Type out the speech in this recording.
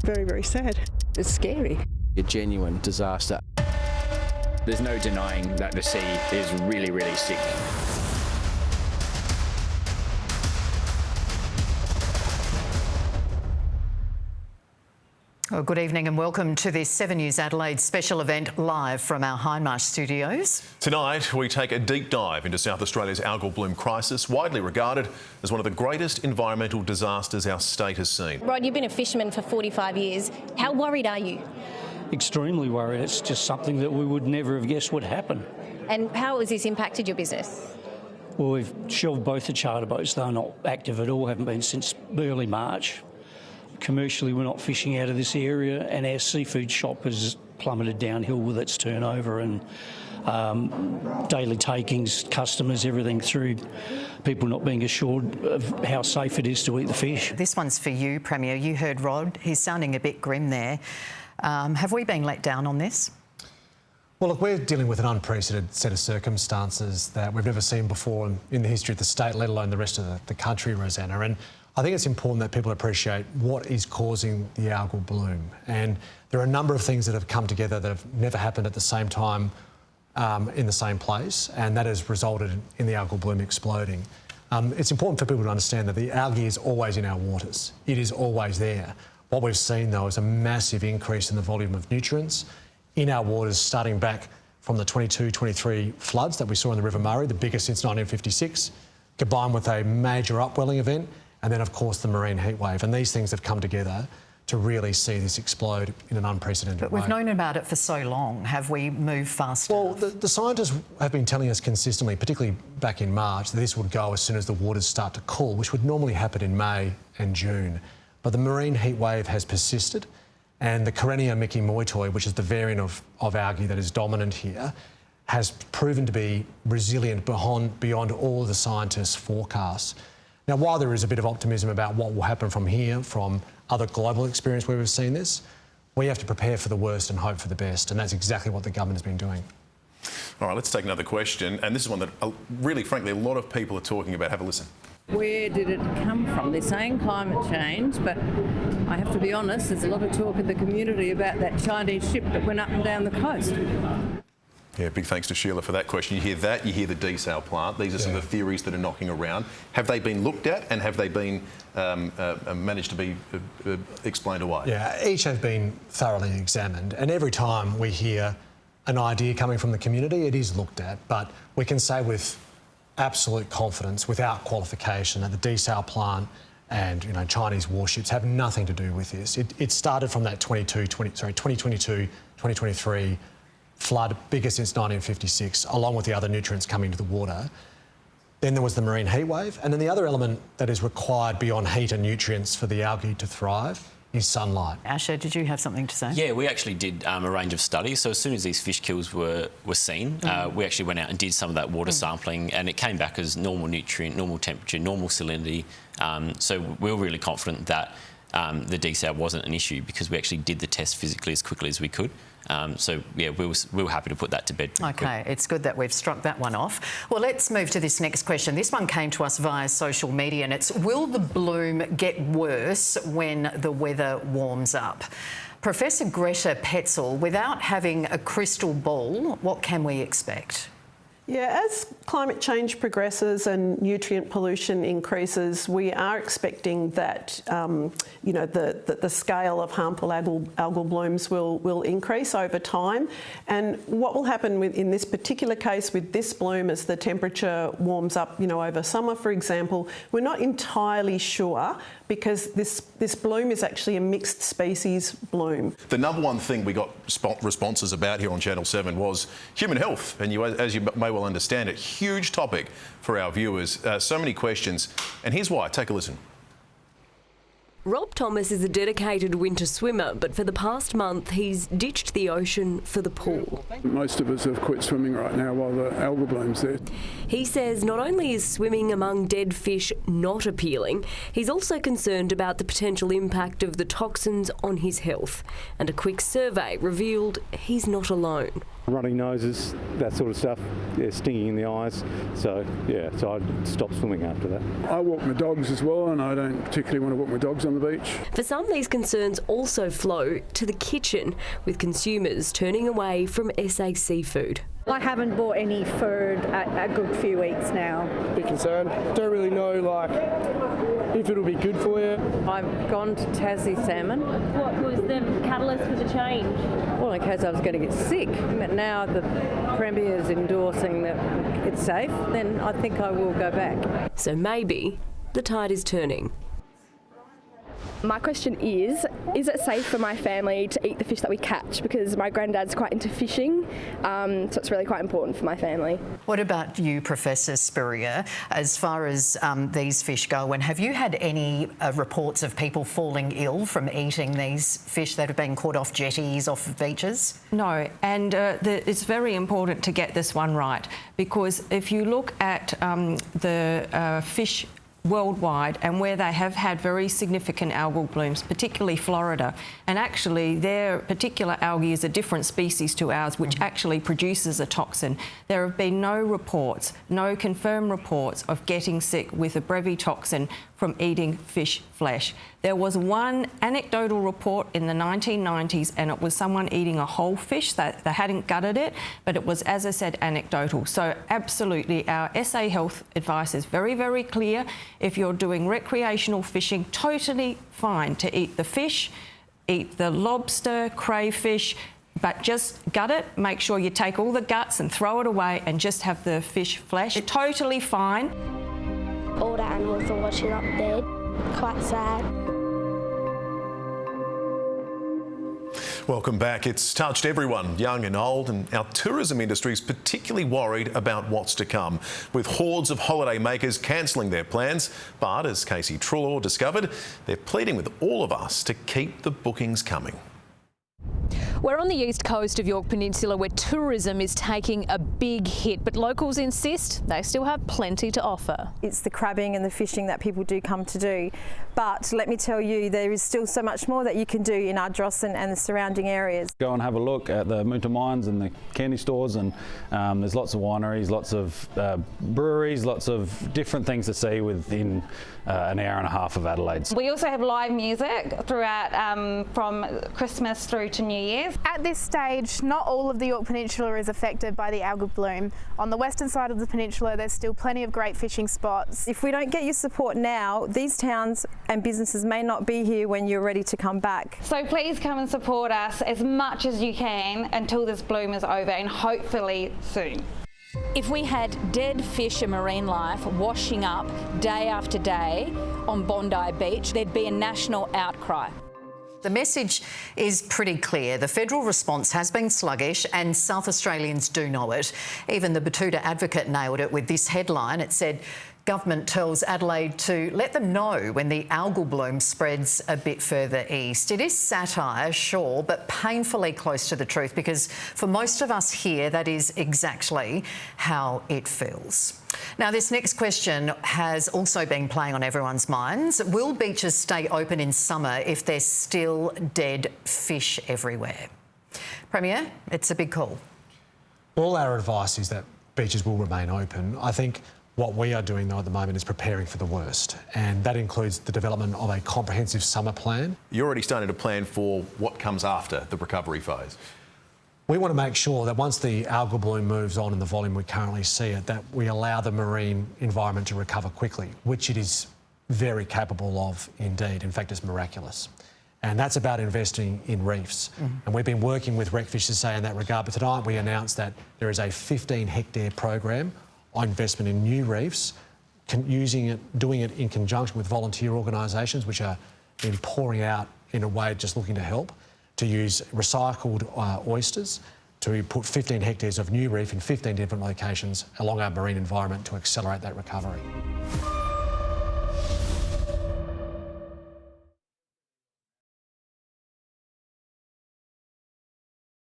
Very, very sad. It's scary. A genuine disaster. There's no denying that the sea is really, really sick. Well, good evening and welcome to this 7 News Adelaide special event live from our Hindmarsh studios. Tonight, we take a deep dive into South Australia's algal bloom crisis, widely regarded as one of the greatest environmental disasters our state has seen. Rod, you've been a fisherman for 45 years. How worried are you? Extremely worried. It's just something that we would never have guessed would happen. And how has this impacted your business? Well, we've shelved both the charter boats. They're not active at all, haven't been since early March. Commercially, we're not fishing out of this area, and our seafood shop has plummeted downhill with its turnover and daily takings, customers, everything through people not being assured of how safe it is to eat the fish. This one's for you, Premier. You heard Rod. He's sounding a bit grim there. Have we been let down on this? Well, look, we're dealing with an unprecedented set of circumstances that we've never seen before in the history of the state, let alone the rest of the country, Rosanna. And I think it's important that people appreciate what is causing the algal bloom. And there are a number of things that have come together that have never happened at the same time in the same place, and that has resulted in the algal bloom exploding. It's important for people to understand that the algae is always in our waters. It is always there. What we've seen, though, is a massive increase in the volume of nutrients in our waters, starting back from the 22-23 floods that we saw in the River Murray, the biggest since 1956, combined with a major upwelling event, and then, of course, the marine heat wave. And these things have come together to really see this explode in an unprecedented way. But we've known about it for so long. Have we moved fast enough? Well, the scientists have been telling us consistently, particularly back in March, that this would go as soon as the waters start to cool, which would normally happen in May and June. But the marine heat wave has persisted, and the Karenia mickemoetoi, which is the variant of algae that is dominant here, has proven to be resilient beyond all of the scientists' forecasts. Now, while there is a bit of optimism about what will happen from here, from other global experience where we've seen this, we have to prepare for the worst and hope for the best, and that's exactly what the government has been doing. All right, let's take another question, and this is one that really, frankly, a lot of people are talking about. Have a listen. Where did it come from? They're saying climate change, but I have to be honest, there's a lot of talk in the community about that Chinese ship that went up and down the coast. Yeah, big thanks to Sheila for that question. You hear that, you hear the desal plant. These are some of the theories that are knocking around. Have they been looked at, and have they been managed to be explained away? Yeah, each have been thoroughly examined, and every time we hear an idea coming from the community, it is looked at. But we can say with absolute confidence, without qualification, that the desal plant and Chinese warships have nothing to do with this. It started from that 2022-2023 flood, biggest since 1956, along with the other nutrients coming into the water. Then there was the marine heat wave, and then the other element that is required beyond heat and nutrients for the algae to thrive is sunlight. Asher, did you have something to say? Yeah, we actually did a range of studies. So as soon as these fish kills were seen, we actually went out and did some of that water sampling, and it came back as normal nutrient, normal temperature, normal salinity. So we were really confident that the desal wasn't an issue because we actually did the test physically as quickly as we could. So, yeah, we were happy to put that to bed. OK, it's good that we've struck that one off. Well, let's move to this next question. This one came to us via social media, and it's, will the bloom get worse when the weather warms up? Professor Greta Petzel, without having a crystal ball, what can we expect? Yeah, as climate change progresses and nutrient pollution increases, we are expecting that the scale of harmful algal blooms will increase over time. And what will happen in this particular case with this bloom, as the temperature warms up, over summer, for example, we're not entirely sure, because this bloom is actually a mixed species bloom. The number one thing we got responses about here on Channel 7 was human health, and as you may well understand it, huge topic for our viewers. So many questions, and here's why. Take a listen. Rob Thomas is a dedicated winter swimmer, but for the past month he's ditched the ocean for the pool. Most of us have quit swimming right now while the algal bloom's there. He says not only is swimming among dead fish not appealing, he's also concerned about the potential impact of the toxins on his health. And a quick survey revealed he's not alone. Runny noses, that sort of stuff, yeah, stinging in the eyes. So, yeah, so I stopped swimming after that. I walk my dogs as well, and I don't particularly want to walk my dogs on the beach. For some, these concerns also flow to the kitchen, with consumers turning away from SA seafood. I haven't bought any food a good few weeks now. Bit concerned. Don't really know, if it'll be good for you. I've gone to Tassie salmon. What was the catalyst for the change? Well, in case I was going to get sick. But now the Premier's endorsing that it's safe, then I think I will go back. So maybe the tide is turning. My question is it safe for my family to eat the fish that we catch? Because my granddad's quite into fishing, so it's really quite important for my family. What about you, Professor Spurrier, as far as these fish go? And have you had any reports of people falling ill from eating these fish that have been caught off jetties, off beaches? No, and it's very important to get this one right, because if you look at the fish worldwide and where they have had very significant algal blooms, particularly Florida, and actually their particular algae is a different species to ours, which actually produces a toxin. There have been no reports, no confirmed reports of getting sick with a brevetoxin from eating fish flesh. There was one anecdotal report in the 1990s, and it was someone eating a whole fish that they hadn't gutted it, but it was, as I said, anecdotal. So absolutely, our SA Health advice is very, very clear. If you're doing recreational fishing, totally fine to eat the fish, eat the lobster, crayfish, but just gut it, make sure you take all the guts and throw it away and just have the fish flesh. Totally fine. All the animals are washing up dead. Quite sad. Welcome back. It's touched everyone, young and old, and our tourism industry is particularly worried about what's to come, with hordes of holiday makers cancelling their plans. But as Casey Trelaw discovered, they're pleading with all of us to keep the bookings coming. We're on the east coast of Yorke Peninsula, where tourism is taking a big hit, but locals insist they still have plenty to offer. It's the crabbing and the fishing that people do come to do, but let me tell you, there is still so much more that you can do in Ardrossan and the surrounding areas. Go and have a look at the Moonta Mines and the candy stores, and there's lots of wineries, lots of breweries, lots of different things to see within an hour and a half of Adelaide. We also have live music throughout from Christmas through to New Year's. At this stage, not all of the Yorke Peninsula is affected by the algal bloom. On the western side of the peninsula, there's still plenty of great fishing spots. If we don't get your support now, these towns and businesses may not be here when you're ready to come back. So please come and support us as much as you can until this bloom is over, and hopefully soon. If we had dead fish and marine life washing up day after day on Bondi Beach, there'd be a national outcry. The message is pretty clear. The federal response has been sluggish, and South Australians do know it. Even the Batuta Advocate nailed it with this headline. It said, government tells Adelaide to let them know when the algal bloom spreads a bit further east. It is satire, sure, but painfully close to the truth, because for most of us here, that is exactly how it feels. Now, this next question has also been playing on everyone's minds. Will beaches stay open in summer if there's still dead fish everywhere? Premier, it's a big call. All our advice is that beaches will remain open. I think what we are doing, though, at the moment is preparing for the worst, and that includes the development of a comprehensive summer plan. You're already starting to plan for what comes after the recovery phase. We want to make sure that once the algal bloom moves on in the volume we currently see it, that we allow the marine environment to recover quickly, which it is very capable of indeed. In fact, it's miraculous. And that's about investing in reefs. And we've been working with Recfish to say in that regard, but tonight we announced that there is a 15-hectare program on investment in new reefs, doing it in conjunction with volunteer organisations which are been pouring out in a way just looking to help, to use recycled oysters, to put 15 hectares of new reef in 15 different locations along our marine environment to accelerate that recovery.